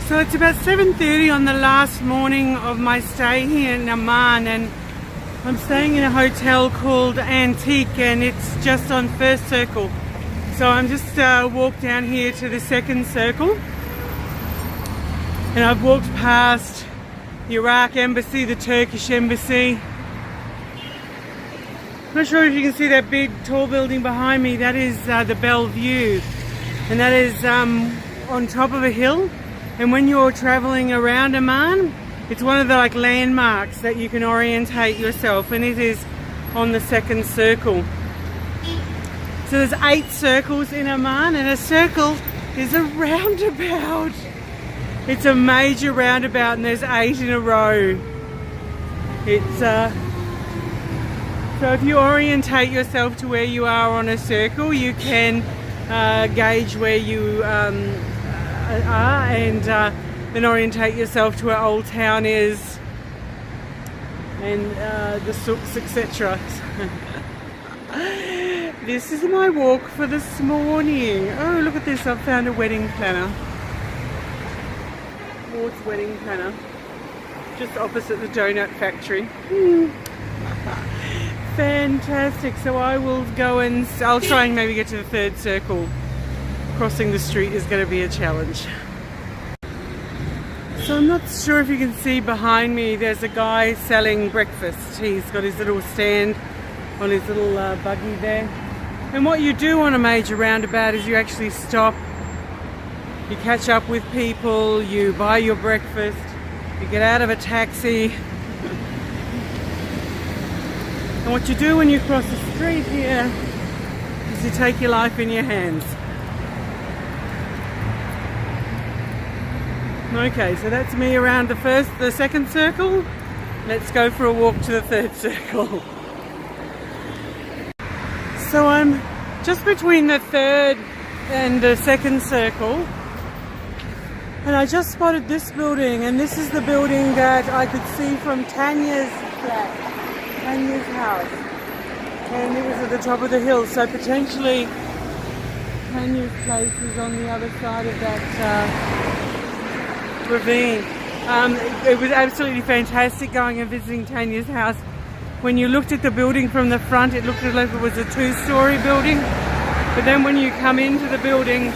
So it's about 7:30 on the last morning of my stay here in Amman, and I'm staying in a hotel called Antique, and it's just on First Circle. So I'm just walked down here to the Second Circle, and I've walked past the Iraqi Embassy, the Turkish Embassy. I'm not sure if you can see that big tall building behind me. That is the Belle Vue, and that is on top of a hill. And when you're traveling around Amman, it's one of the landmarks that you can orientate yourself, and it is on the Second Circle. So there's 8 circles in Amman, and a circle is a roundabout. It's a major roundabout, and there's 8 in a row. It's so if you orientate yourself to where you are on a circle, you can gauge where you are, and then orientate yourself to where Old Town is, and the souks, etc. This is my walk for this morning. Oh, look at this, I've found a wedding planner. Maud's wedding planner. Just opposite the donut factory. Fantastic. So I will go and I'll try and maybe get to the Third Circle. Crossing the street is going to be a challenge. So I'm not sure if you can see behind me, there's a guy selling breakfast. He's got his little stand on his little buggy there. And what you do on a major roundabout is you actually stop, you catch up with people, you buy your breakfast, you get out of a taxi. And what you do when you cross the street here is you take your life in your hands. Okay, so that's me around the Second Circle. Let's go for a walk to the Third Circle. So I'm just between the Third and the Second Circle, and I just spotted this building, and this is the building that I could see from Tanya's flat, Tanya's house, and it was at the top of the hill, so potentially Tanya's place is on the other side of that ravine. It was absolutely fantastic going and visiting Tanya's house. When you looked at the building from the front, it looked like it was a 2-story building, but then when you come into the building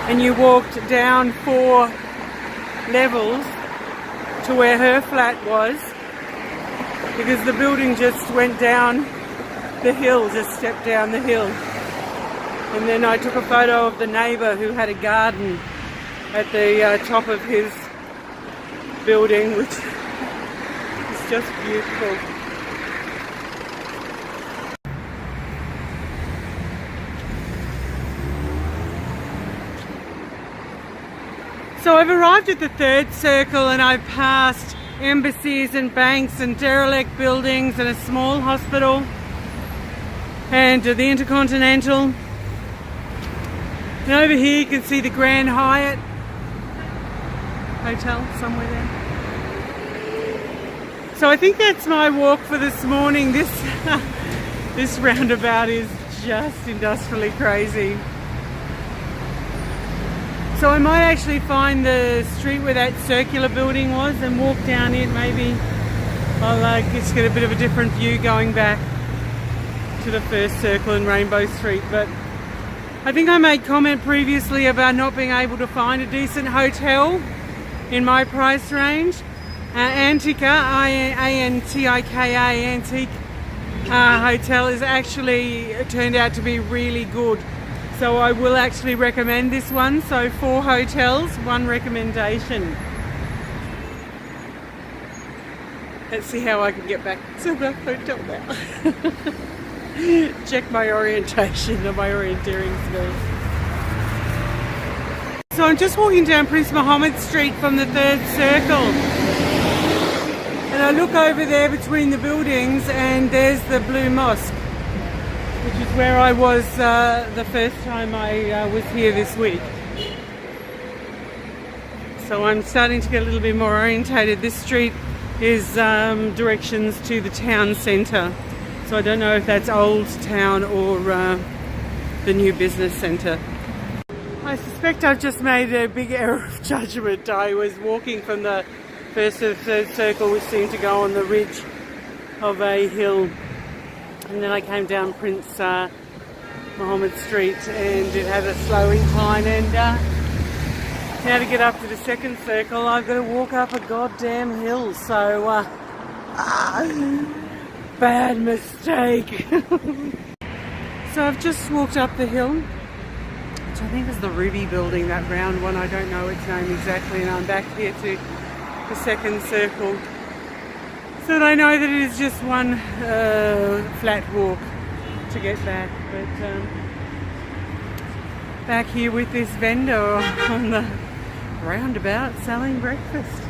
and you walked down 4 levels to where her flat was, because the building just went down the hill, just stepped down the hill. And then I took a photo of the neighbour who had a garden at the top of his building, which is just beautiful. So I've arrived at the Third Circle, and I've passed embassies and banks and derelict buildings and a small hospital and the Intercontinental. And over here you can see the Grand Hyatt Hotel somewhere there. So I think that's my walk for this morning. This roundabout is just industrially crazy. So I might actually find the street where that circular building was and walk down it. Maybe I'll just get a bit of a different view going back to the First Circle and Rainbow Street. But I think I made comment previously about not being able to find a decent hotel in my price range. Antica, A-N-T-I-K-A, Antique Hotel is actually turned out to be really good. So I will actually recommend this one. So 4 hotels, 1 recommendation. Let's see how I can get back to the hotel now. Check my orientation and my orienteering skills. So I'm just walking down Prince Mohammed Street from the Third Circle. And I look over there between the buildings, and there's the Blue Mosque, which is where I was the first time I was here this week. So I'm starting to get a little bit more orientated. This street is directions to the town centre. So I don't know if that's Old Town or the new business centre. I suspect I've just made a big error of judgment. I was walking from the first to the third circle, which seemed to go on the ridge of a hill, and then I came down Prince Mohammed Street, and it had a slow incline, and now to get up to the second circle I've got to walk up a goddamn hill, so bad mistake. So I've just walked up the hill, which I think is the Ruby building, that round one, I don't know its name exactly, and I'm back here to the second circle, so that I know that it is just one flat walk to get back. But back here with this vendor on the roundabout selling breakfast.